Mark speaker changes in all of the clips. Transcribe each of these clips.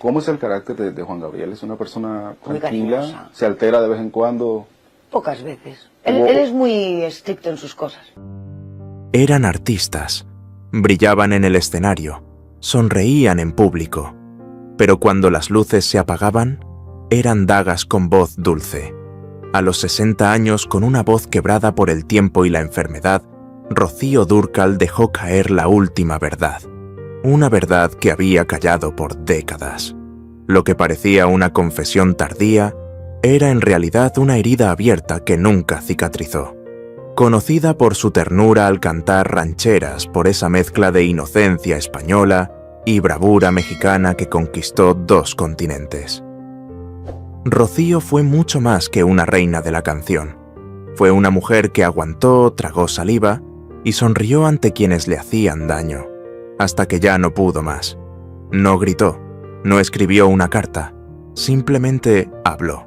Speaker 1: ¿Cómo es el carácter de Juan Gabriel? ¿Es una persona
Speaker 2: Muy
Speaker 1: tranquila?
Speaker 2: cariñosa.
Speaker 1: ¿Se altera de vez en cuando?
Speaker 2: Pocas veces. Él es muy estricto en sus cosas.
Speaker 3: Eran artistas, brillaban en el escenario, sonreían en público, pero cuando las luces se apagaban, eran dagas con voz dulce. A los 60 años, con una voz quebrada por el tiempo y la enfermedad, Rocío Dúrcal dejó caer la última verdad. Una verdad que había callado por décadas. Lo que parecía una confesión tardía era en realidad una herida abierta que nunca cicatrizó. Conocida por su ternura al cantar rancheras, por esa mezcla de inocencia española y bravura mexicana que conquistó 2 continentes. Rocío fue mucho más que una reina de la canción. Fue una mujer que aguantó, tragó saliva y sonrió ante quienes le hacían daño, hasta que ya no pudo más. No gritó, no escribió una carta, simplemente habló.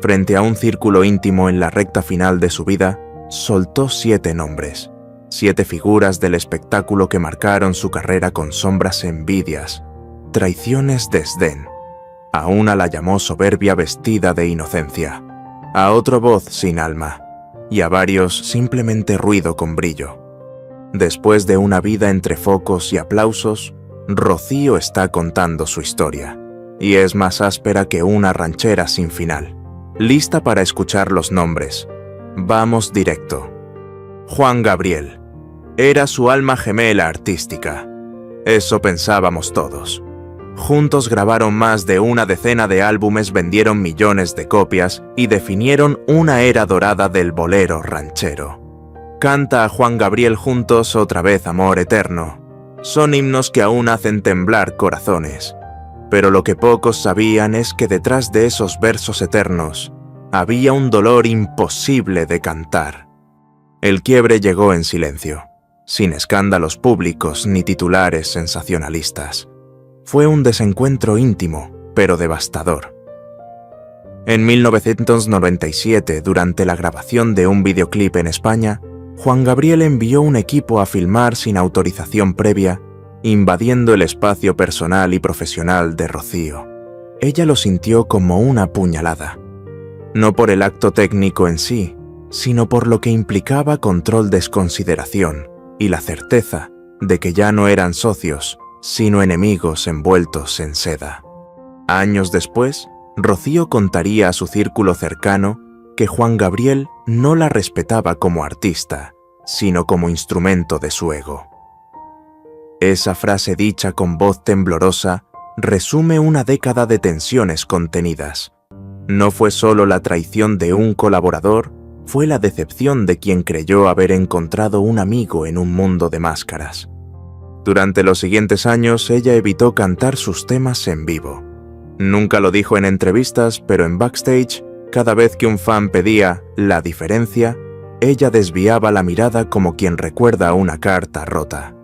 Speaker 3: Frente a un círculo íntimo en la recta final de su vida, soltó 7 nombres, 7 figuras del espectáculo que marcaron su carrera con sombras, envidias, traiciones, desdén. A una la llamó soberbia vestida de inocencia, a otro voz sin alma, y a varios simplemente ruido con brillo. Después de una vida entre focos y aplausos, Rocío está contando su historia, y es más áspera que una ranchera sin final. Lista para escuchar los nombres. Vamos directo. Juan Gabriel. Era su alma gemela artística. Eso pensábamos todos. Juntos grabaron más de una decena de álbumes, vendieron millones de copias y definieron una era dorada del bolero ranchero. Canta a Juan Gabriel juntos otra vez Amor Eterno. Son himnos que aún hacen temblar corazones. Pero lo que pocos sabían es que detrás de esos versos eternos había un dolor imposible de cantar. El quiebre llegó en silencio, sin escándalos públicos ni titulares sensacionalistas. Fue un desencuentro íntimo, pero devastador. En 1997, durante la grabación de un videoclip en España, Juan Gabriel envió un equipo a filmar sin autorización previa, invadiendo el espacio personal y profesional de Rocío. Ella lo sintió como una puñalada. No por el acto técnico en sí, sino por lo que implicaba control, desconsideración y la certeza de que ya no eran socios, sino enemigos envueltos en seda. Años después, Rocío contaría a su círculo cercano que Juan Gabriel no la respetaba como artista, sino como instrumento de su ego. Esa frase dicha con voz temblorosa resume una década de tensiones contenidas. No fue solo la traición de un colaborador, fue la decepción de quien creyó haber encontrado un amigo en un mundo de máscaras. Durante los siguientes años, ella evitó cantar sus temas en vivo. Nunca lo dijo en entrevistas, pero en backstage, cada vez que un fan pedía la diferencia, ella desviaba la mirada como quien recuerda una carta rota.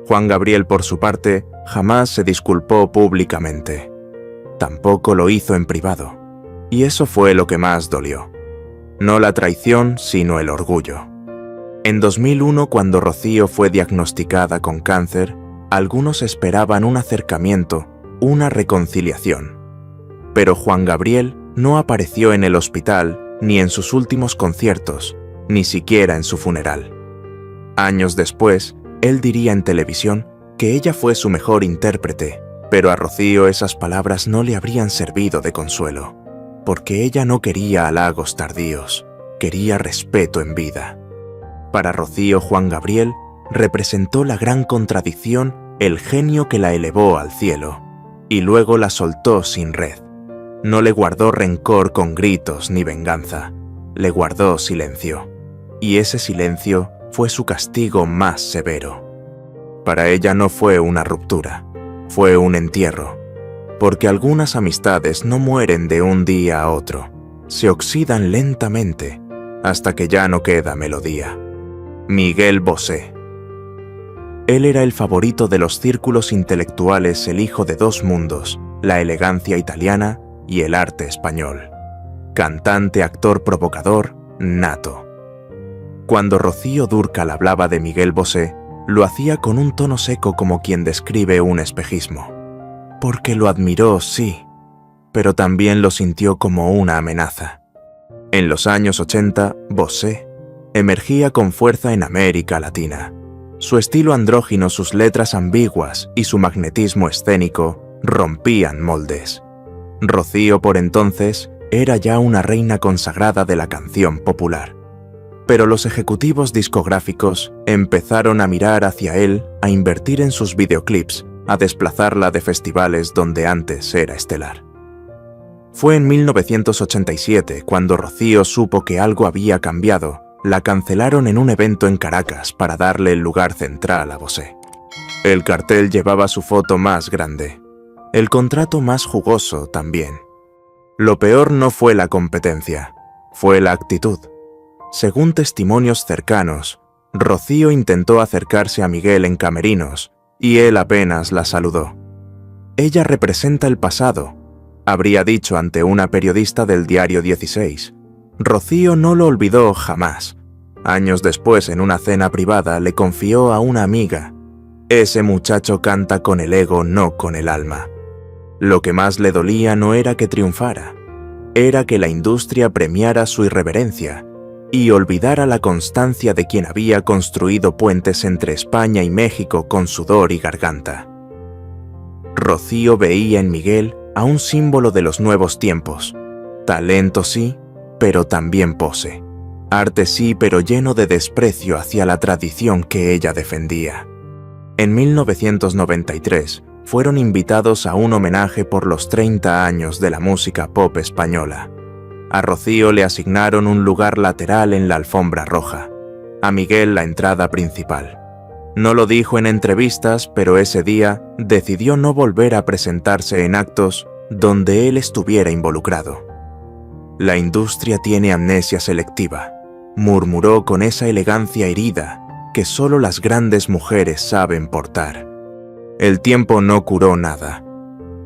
Speaker 3: Juan Gabriel, por su parte, jamás se disculpó públicamente. Tampoco lo hizo en privado, y eso fue lo que más dolió. No la traición, sino el orgullo. En 2001, cuando Rocío fue diagnosticada con cáncer, algunos esperaban un acercamiento, una reconciliación. Pero Juan Gabriel no apareció en el hospital, ni en sus últimos conciertos, ni siquiera en su funeral. Años después, él diría en televisión que ella fue su mejor intérprete, pero a Rocío esas palabras no le habrían servido de consuelo, porque ella no quería halagos tardíos, quería respeto en vida. Para Rocío, Juan Gabriel representó la gran contradicción, el genio que la elevó al cielo, y luego la soltó sin red. No le guardó rencor con gritos ni venganza, le guardó silencio, y ese silencio fue su castigo más severo. Para ella no fue una ruptura, fue un entierro, porque algunas amistades no mueren de un día a otro, se oxidan lentamente hasta que ya no queda melodía. Miguel Bosé. Él era el favorito de los círculos intelectuales, el hijo de dos mundos, la elegancia italiana y el arte español. Cantante, actor provocador, nato. Cuando Rocío Dúrcal hablaba de Miguel Bosé, lo hacía con un tono seco como quien describe un espejismo. porque lo admiró, sí, pero también lo sintió como una amenaza. En los años 80, Bosé emergía con fuerza en América Latina. Su estilo andrógino, sus letras ambiguas y su magnetismo escénico rompían moldes. Rocío, por entonces, era ya una reina consagrada de la canción popular. Pero los ejecutivos discográficos empezaron a mirar hacia él, a invertir en sus videoclips, a desplazarla de festivales donde antes era estelar. Fue en 1987 cuando Rocío supo que algo había cambiado. La cancelaron en un evento en Caracas para darle el lugar central a Bosé. El cartel llevaba su foto más grande, el contrato más jugoso también. Lo peor no fue la competencia, fue la actitud. Según testimonios cercanos, Rocío intentó acercarse a Miguel en camerinos y él apenas la saludó. Ella representa el pasado, habría dicho ante una periodista del diario 16. Rocío no lo olvidó jamás. Años después, en una cena privada, le confió a una amiga: «Ese muchacho canta con el ego, no con el alma». Lo que más le dolía no era que triunfara, era que la industria premiara su irreverencia y olvidara la constancia de quien había construido puentes entre España y México con sudor y garganta. Rocío veía en Miguel a un símbolo de los nuevos tiempos. Talento sí, pero también pose. Arte sí, pero lleno de desprecio hacia la tradición que ella defendía. En 1993 fueron invitados a un homenaje por los 30 años de la música pop española. A Rocío le asignaron un lugar lateral en la alfombra roja, a Miguel la entrada principal. No lo dijo en entrevistas, pero ese día decidió no volver a presentarse en actos donde él estuviera involucrado. «La industria tiene amnesia selectiva», murmuró con esa elegancia herida que solo las grandes mujeres saben portar. El tiempo no curó nada.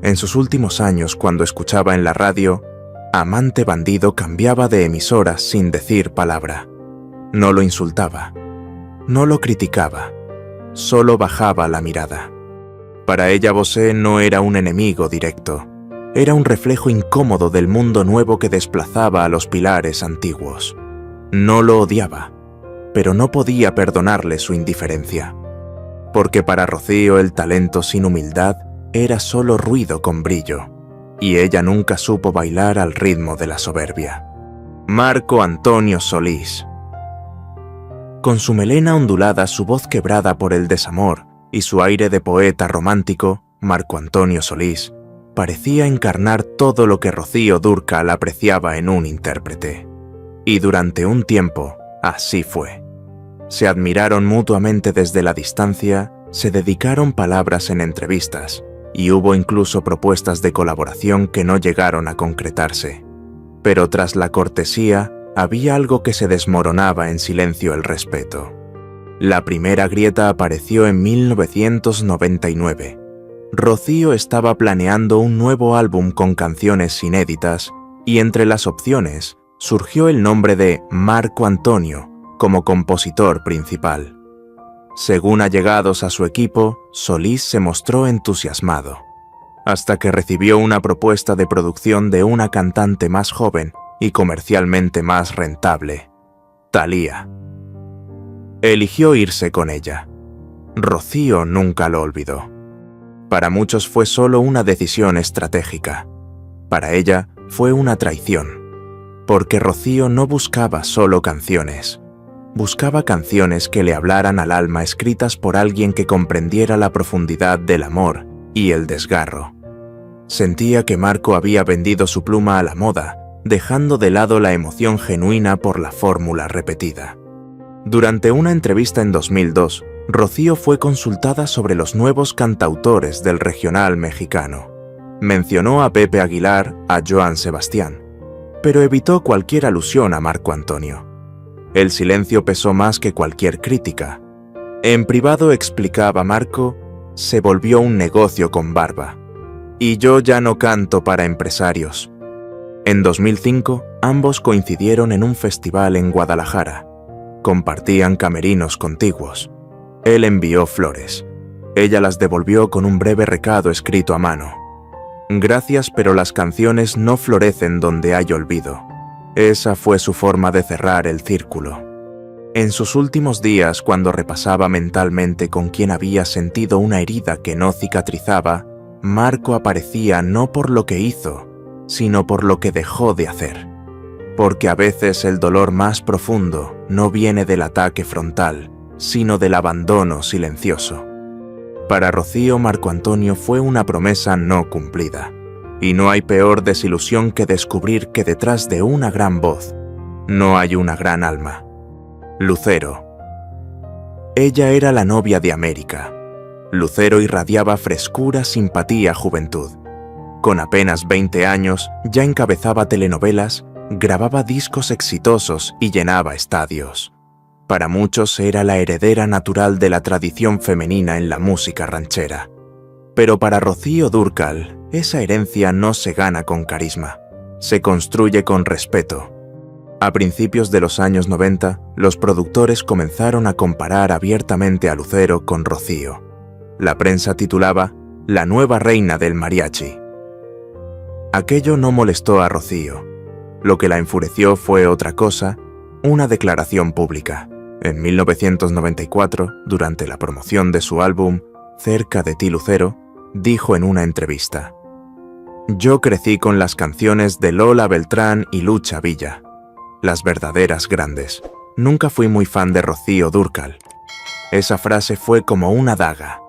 Speaker 3: En sus últimos años, cuando escuchaba en la radio, Amante Bandido cambiaba de emisora sin decir palabra. No lo insultaba, no lo criticaba, solo bajaba la mirada. Para ella Bosé no era un enemigo directo, era un reflejo incómodo del mundo nuevo que desplazaba a los pilares antiguos. No lo odiaba, pero no podía perdonarle su indiferencia. Porque para Rocío el talento sin humildad era solo ruido con brillo, y ella nunca supo bailar al ritmo de la soberbia. Marco Antonio Solís. Con su melena ondulada, su voz quebrada por el desamor y su aire de poeta romántico, Marco Antonio Solís parecía encarnar todo lo que Rocío Dúrcal apreciaba en un intérprete. Y durante un tiempo, así fue. Se admiraron mutuamente desde la distancia, se dedicaron palabras en entrevistas, y hubo incluso propuestas de colaboración que no llegaron a concretarse. Pero tras la cortesía, había algo que se desmoronaba en silencio: el respeto. La primera grieta apareció en 1999. Rocío estaba planeando un nuevo álbum con canciones inéditas, y entre las opciones surgió el nombre de Marco Antonio como compositor principal. Según allegados a su equipo, Solís se mostró entusiasmado, hasta que recibió una propuesta de producción de una cantante más joven y comercialmente más rentable, Thalía. Eligió irse con ella. Rocío nunca lo olvidó. Para muchos fue solo una decisión estratégica. Para ella fue una traición, porque Rocío no buscaba solo canciones. Buscaba canciones que le hablaran al alma, escritas por alguien que comprendiera la profundidad del amor y el desgarro. Sentía que Marco había vendido su pluma a la moda, dejando de lado la emoción genuina por la fórmula repetida. Durante una entrevista en 2002, Rocío fue consultada sobre los nuevos cantautores del regional mexicano. Mencionó a Pepe Aguilar, a Joan Sebastián, pero evitó cualquier alusión a Marco Antonio. El silencio pesó más que cualquier crítica. En privado explicaba Marco: se volvió un negocio con barba. Y yo ya no canto para empresarios. En 2005, ambos coincidieron en un festival en Guadalajara. Compartían camerinos contiguos. Él envió flores. Ella las devolvió con un breve recado escrito a mano. Gracias, pero las canciones no florecen donde hay olvido. Esa fue su forma de cerrar el círculo. En sus últimos días, cuando repasaba mentalmente con quién había sentido una herida que no cicatrizaba, Marco aparecía no por lo que hizo, sino por lo que dejó de hacer. Porque a veces el dolor más profundo no viene del ataque frontal, sino del abandono silencioso. Para Rocío, Marco Antonio fue una promesa no cumplida. Y no hay peor desilusión que descubrir que detrás de una gran voz no hay una gran alma. Lucero. Ella era la novia de América. Lucero irradiaba frescura, simpatía, juventud. Con apenas 20 años ya encabezaba telenovelas, grababa discos exitosos y llenaba estadios. Para muchos era la heredera natural de la tradición femenina en la música ranchera. Pero para Rocío Dúrcal, esa herencia no se gana con carisma, se construye con respeto. A principios de los años 90, los productores comenzaron a comparar abiertamente a Lucero con Rocío. La prensa titulaba «La nueva reina del mariachi». Aquello no molestó a Rocío. Lo que la enfureció fue otra cosa, una declaración pública. En 1994, durante la promoción de su álbum Cerca de ti, Lucero, dijo en una entrevista: «Yo crecí con las canciones de Lola Beltrán y Lucha Villa, las verdaderas grandes. Nunca fui muy fan de Rocío Dúrcal». Esa frase fue como una daga,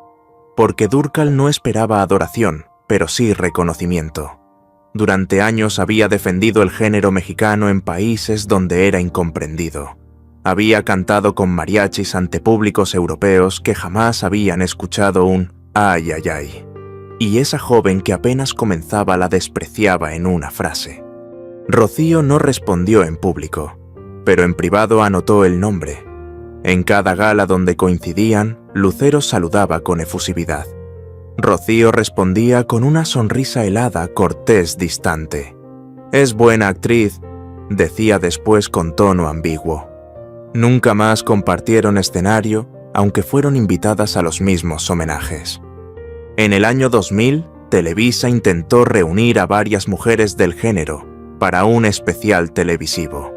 Speaker 3: porque Dúrcal no esperaba adoración, pero sí reconocimiento. Durante años había defendido el género mexicano en países donde era incomprendido. Había cantado con mariachis ante públicos europeos que jamás habían escuchado un «ay, ay, ay». Y esa joven que apenas comenzaba la despreciaba en una frase. Rocío no respondió en público, pero en privado anotó el nombre. En cada gala donde coincidían, Lucero saludaba con efusividad. Rocío respondía con una sonrisa helada, cortés, distante. «Es buena actriz», decía después con tono ambiguo. Nunca más compartieron escenario, aunque fueron invitadas a los mismos homenajes. En el año 2000, Televisa intentó reunir a varias mujeres del género para un especial televisivo.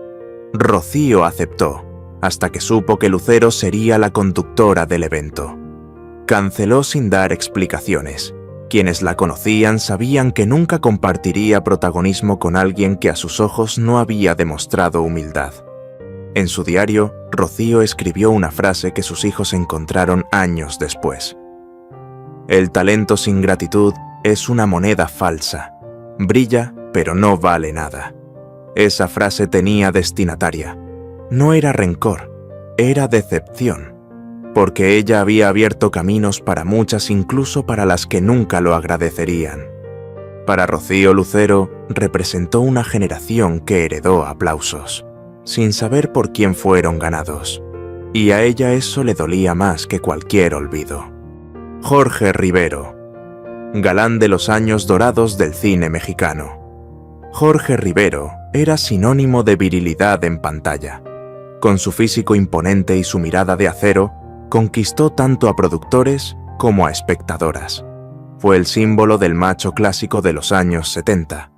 Speaker 3: Rocío aceptó, hasta que supo que Lucero sería la conductora del evento. Canceló sin dar explicaciones. Quienes la conocían sabían que nunca compartiría protagonismo con alguien que a sus ojos no había demostrado humildad. En su diario, Rocío escribió una frase que sus hijos encontraron años después. «El talento sin gratitud es una moneda falsa. Brilla, pero no vale nada». Esa frase tenía destinataria. No era rencor, era decepción, porque ella había abierto caminos para muchas, incluso para las que nunca lo agradecerían. Para Rocío, Lucero representó una generación que heredó aplausos, sin saber por quién fueron ganados, y a ella eso le dolía más que cualquier olvido. Jorge Rivero, galán de los años dorados del cine mexicano. Jorge Rivero era sinónimo de virilidad en pantalla. Con su físico imponente y su mirada de acero, conquistó tanto a productores como a espectadoras. Fue el símbolo del macho clásico de los años 70.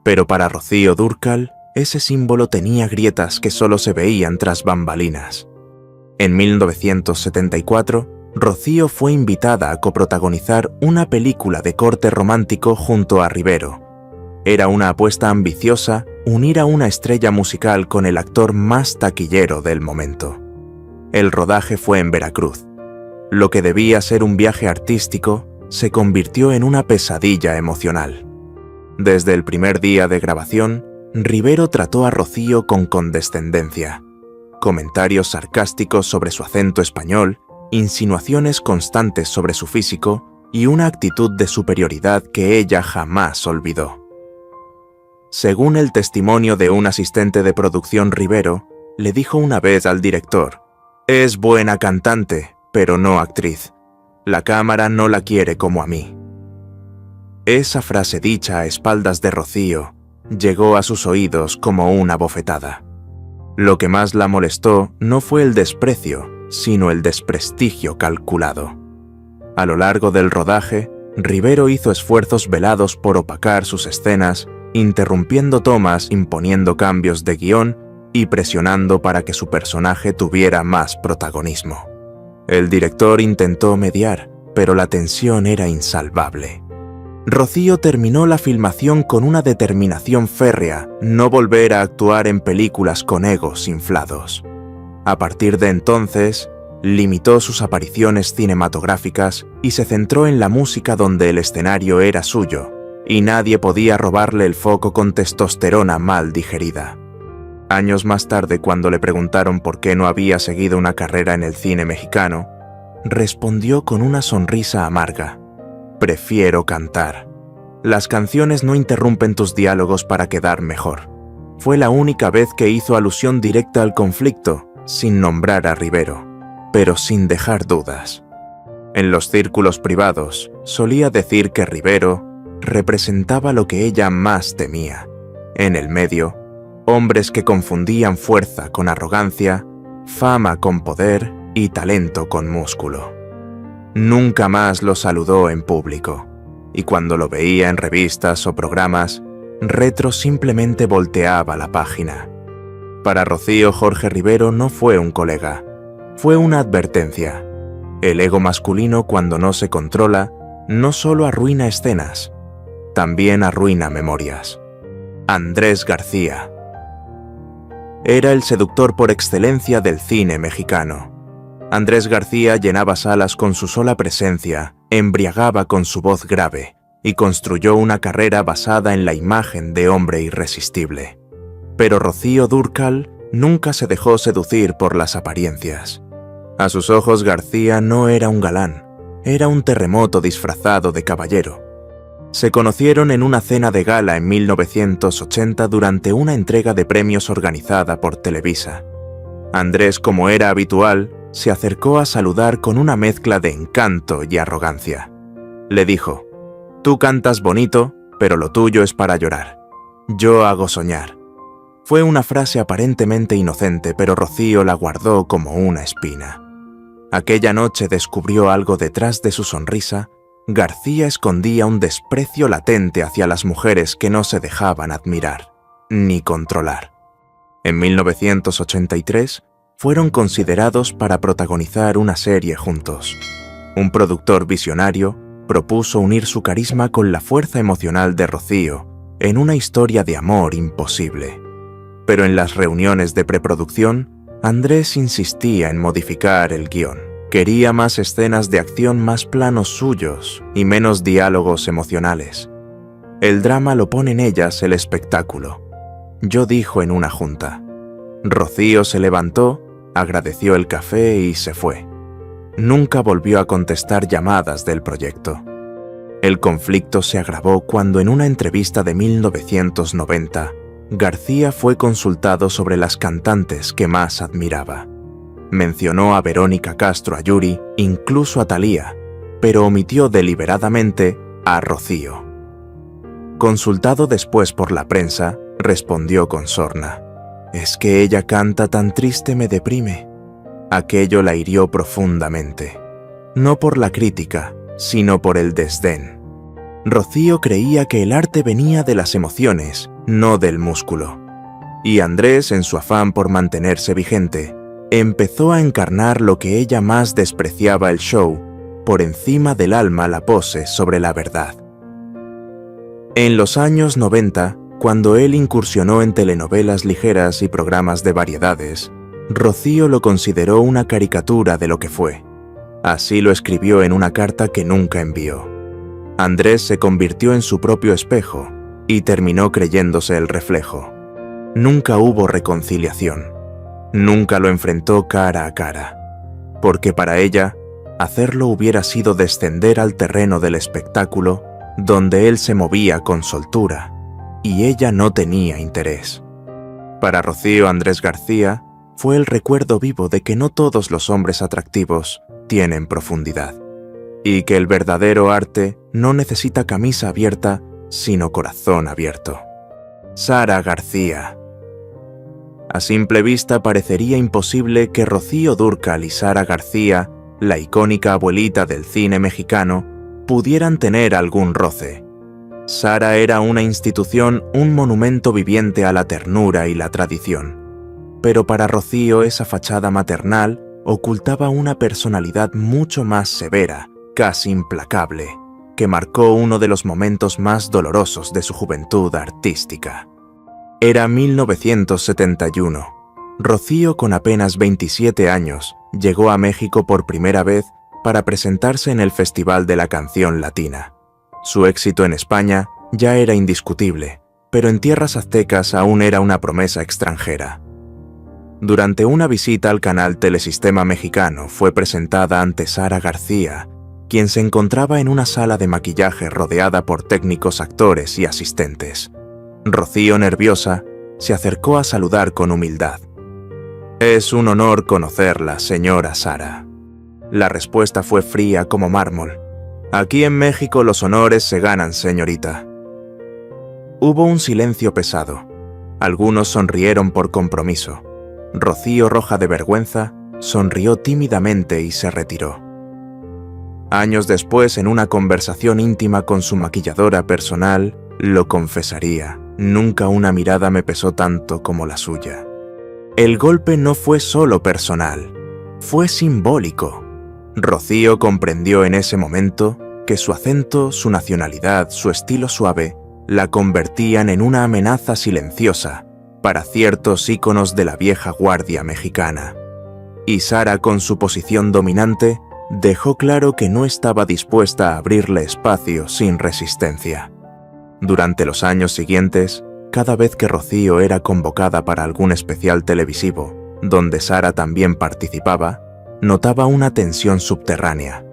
Speaker 3: Pero para Rocío Dúrcal, ese símbolo tenía grietas que solo se veían tras bambalinas. En 1974, Rocío fue invitada a coprotagonizar una película de corte romántico junto a Rivero. Era una apuesta ambiciosa unir a una estrella musical con el actor más taquillero del momento. El rodaje fue en Veracruz. Lo que debía ser un viaje artístico se convirtió en una pesadilla emocional. Desde el primer día de grabación, Rivero trató a Rocío con condescendencia. Comentarios sarcásticos sobre su acento español, insinuaciones constantes sobre su físico y una actitud de superioridad que ella jamás olvidó. Según el testimonio de un asistente de producción, Rivero le dijo una vez al director: «Es buena cantante, pero no actriz. La cámara no la quiere como a mí». Esa frase dicha a espaldas de Rocío llegó a sus oídos como una bofetada. Lo que más la molestó no fue el desprecio, sino el desprestigio calculado. A lo largo del rodaje, Rivero hizo esfuerzos velados por opacar sus escenas, interrumpiendo tomas, imponiendo cambios de guión y presionando para que su personaje tuviera más protagonismo. El director intentó mediar, pero la tensión era insalvable. Rocío terminó la filmación con una determinación férrea: no volver a actuar en películas con egos inflados. A partir de entonces, limitó sus apariciones cinematográficas y se centró en la música, donde el escenario era suyo y nadie podía robarle el foco con testosterona mal digerida. Años más tarde, cuando le preguntaron por qué no había seguido una carrera en el cine mexicano, respondió con una sonrisa amarga: prefiero cantar. Las canciones no interrumpen tus diálogos para quedar mejor. Fue la única vez que hizo alusión directa al conflicto, sin nombrar a Rivero, pero sin dejar dudas. En los círculos privados, solía decir que Rivero representaba lo que ella más temía. En el medio, hombres que confundían fuerza con arrogancia, fama con poder y talento con músculo. Nunca más lo saludó en público, y cuando lo veía en revistas o programas, Retro simplemente volteaba la página. Para Rocío, Jorge Rivero no fue un colega, fue una advertencia. El ego masculino, cuando no se controla, no solo arruina escenas, también arruina memorias. Andrés García era el seductor por excelencia del cine mexicano. Andrés García llenaba salas con su sola presencia, embriagaba con su voz grave y construyó una carrera basada en la imagen de hombre irresistible. Pero Rocío Dúrcal nunca se dejó seducir por las apariencias. A sus ojos, García no era un galán, era un terremoto disfrazado de caballero. Se conocieron en una cena de gala en 1980 durante una entrega de premios organizada por Televisa. Andrés, como era habitual, se acercó a saludar con una mezcla de encanto y arrogancia. Le dijo: «Tú cantas bonito, pero lo tuyo es para llorar. Yo hago soñar». Fue una frase aparentemente inocente, pero Rocío la guardó como una espina. Aquella noche descubrió algo detrás de su sonrisa. García escondía un desprecio latente hacia las mujeres que no se dejaban admirar ni controlar. En 1983 fueron considerados para protagonizar una serie juntos. Un productor visionario propuso unir su carisma con la fuerza emocional de Rocío en una historia de amor imposible. Pero en las reuniones de preproducción, Andrés insistía en modificar el guión. Quería más escenas de acción, más planos suyos y menos diálogos emocionales. El drama lo pone en ellas, el espectáculo. Yo, dijo en una junta. Rocío se levantó, agradeció el café y se fue. Nunca volvió a contestar llamadas del proyecto. El conflicto se agravó cuando en una entrevista de 1990, García fue consultado sobre las cantantes que más admiraba. Mencionó a Verónica Castro, a Yuri, incluso a Thalía, pero omitió deliberadamente a Rocío. Consultado después por la prensa, respondió con sorna: «Es que ella canta tan triste, me deprime». Aquello la hirió profundamente, no por la crítica, sino por el desdén. Rocío creía que el arte venía de las emociones, no del músculo. Y Andrés, en su afán por mantenerse vigente, empezó a encarnar lo que ella más despreciaba: el show, por encima del alma, la pose sobre la verdad. En los años 90, cuando él incursionó en telenovelas ligeras y programas de variedades, Rocío lo consideró una caricatura de lo que fue. Así lo escribió en una carta que nunca envió. Andrés se convirtió en su propio espejo y terminó creyéndose el reflejo. Nunca hubo reconciliación. Nunca lo enfrentó cara a cara, porque para ella, hacerlo hubiera sido descender al terreno del espectáculo, donde él se movía con soltura, y ella no tenía interés. Para Rocío, Andrés García fue el recuerdo vivo de que no todos los hombres atractivos tienen profundidad, y que el verdadero arte no necesita camisa abierta, sino corazón abierto. Sara García. A simple vista parecería imposible que Rocío Dúrcal y Sara García, la icónica abuelita del cine mexicano, pudieran tener algún roce. Sara era una institución, un monumento viviente a la ternura y la tradición. Pero para Rocío esa fachada maternal ocultaba una personalidad mucho más severa, casi implacable, que marcó uno de los momentos más dolorosos de su juventud artística. Era 1971. Rocío, con apenas 27 años, llegó a México por primera vez para presentarse en el Festival de la Canción Latina. Su éxito en España ya era indiscutible, pero en tierras aztecas aún era una promesa extranjera. Durante una visita al canal Telesistema Mexicano fue presentada ante Sara García, quien se encontraba en una sala de maquillaje rodeada por técnicos, actores y asistentes. Rocío, nerviosa, se acercó a saludar con humildad. «Es un honor conocerla, señora Sara». La respuesta fue fría como mármol. «Aquí en México los honores se ganan, señorita». Hubo un silencio pesado. Algunos sonrieron por compromiso. Rocío, roja de vergüenza, sonrió tímidamente y se retiró. Años después, en una conversación íntima con su maquilladora personal, lo confesaría: «Nunca una mirada me pesó tanto como la suya». El golpe no fue solo personal, fue simbólico. Rocío comprendió en ese momento que su acento, su nacionalidad, su estilo suave, la convertían en una amenaza silenciosa para ciertos íconos de la vieja guardia mexicana. Y Sara, con su posición dominante, dejó claro que no estaba dispuesta a abrirle espacio sin resistencia. Durante los años siguientes, cada vez que Rocío era convocada para algún especial televisivo, donde Sara también participaba, notaba una tensión subterránea.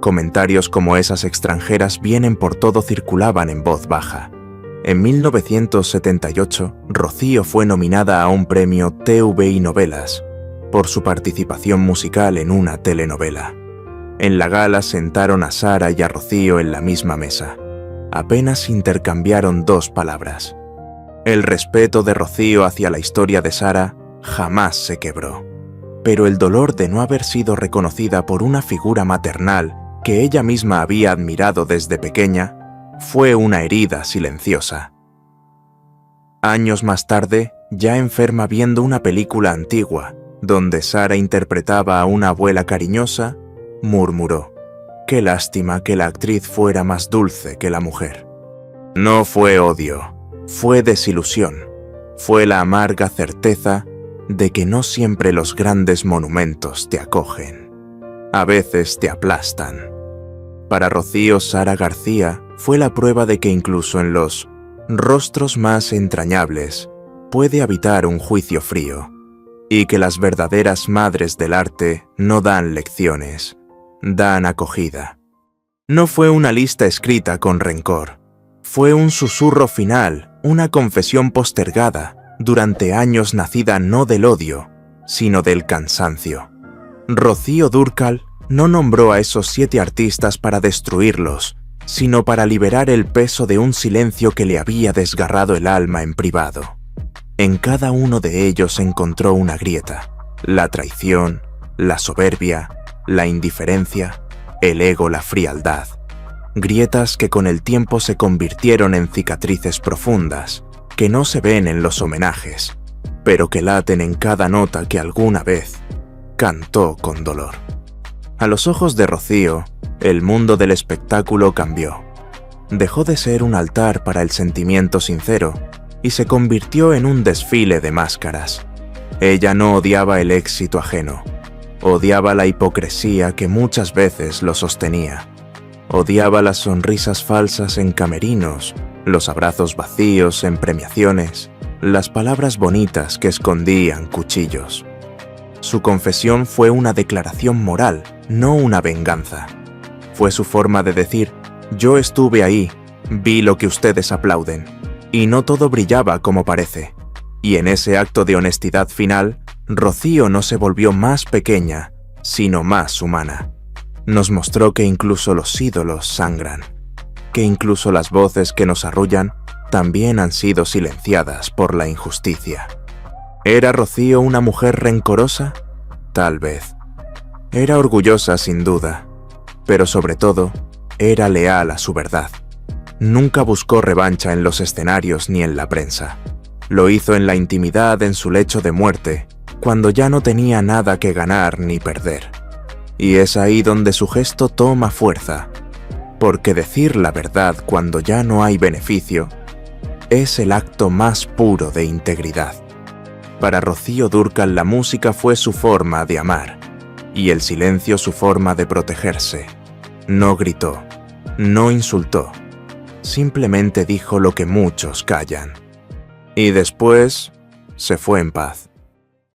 Speaker 3: Comentarios como «esas extranjeras vienen por todo» circulaban en voz baja. En 1978, Rocío fue nominada a un premio TV y Novelas por su participación musical en una telenovela. En la gala sentaron a Sara y a Rocío en la misma mesa. Apenas intercambiaron 2 palabras. El respeto de Rocío hacia la historia de Sara jamás se quebró, pero el dolor de no haber sido reconocida por una figura maternal que ella misma había admirado desde pequeña fue una herida silenciosa. Años más tarde, ya enferma viendo una película antigua donde Sara interpretaba a una abuela cariñosa, murmuró: «Qué lástima que la actriz fuera más dulce que la mujer». No fue odio, fue desilusión, fue la amarga certeza de que no siempre los grandes monumentos te acogen. A veces te aplastan. Para Rocío, Sara García fue la prueba de que incluso en los rostros más entrañables puede habitar un juicio frío, y que las verdaderas madres del arte no dan lecciones, dan acogida. No fue una lista escrita con rencor, fue un susurro final, una confesión postergada, durante años nacida no del odio, sino del cansancio. Rocío Dúrcal no nombró a esos 7 artistas para destruirlos, sino para liberar el peso de un silencio que le había desgarrado el alma en privado. En cada uno de ellos encontró una grieta: la traición, la soberbia, la indiferencia, el ego, la frialdad. Grietas que con el tiempo se convirtieron en cicatrices profundas, que no se ven en los homenajes, pero que laten en cada nota que alguna vez cantó con dolor. A los ojos de Rocío, el mundo del espectáculo cambió. Dejó de ser un altar para el sentimiento sincero y se convirtió en un desfile de máscaras. Ella no odiaba el éxito ajeno, odiaba la hipocresía que muchas veces lo sostenía. Odiaba las sonrisas falsas en camerinos, los abrazos vacíos en premiaciones, las palabras bonitas que escondían cuchillos. Su confesión fue una declaración moral, no una venganza. Fue su forma de decir: yo estuve ahí, vi lo que ustedes aplauden, y no todo brillaba como parece. Y en ese acto de honestidad final, Rocío no se volvió más pequeña, sino más humana. Nos mostró que incluso los ídolos sangran, que incluso las voces que nos arrullan también han sido silenciadas por la injusticia. ¿Era Rocío una mujer rencorosa? Tal vez. Era orgullosa sin duda, pero sobre todo, Era leal a su verdad. Nunca buscó revancha en los escenarios ni en la prensa. Lo hizo en la intimidad en su lecho de muerte, cuando ya no tenía nada que ganar ni perder. Y es ahí donde su gesto toma fuerza, porque decir la verdad cuando ya no hay beneficio es el acto más puro de integridad. Para Rocío Dúrcal la música fue su forma de amar, y el silencio su forma de protegerse. No gritó, no insultó, simplemente dijo lo que muchos callan. Y después se fue en paz.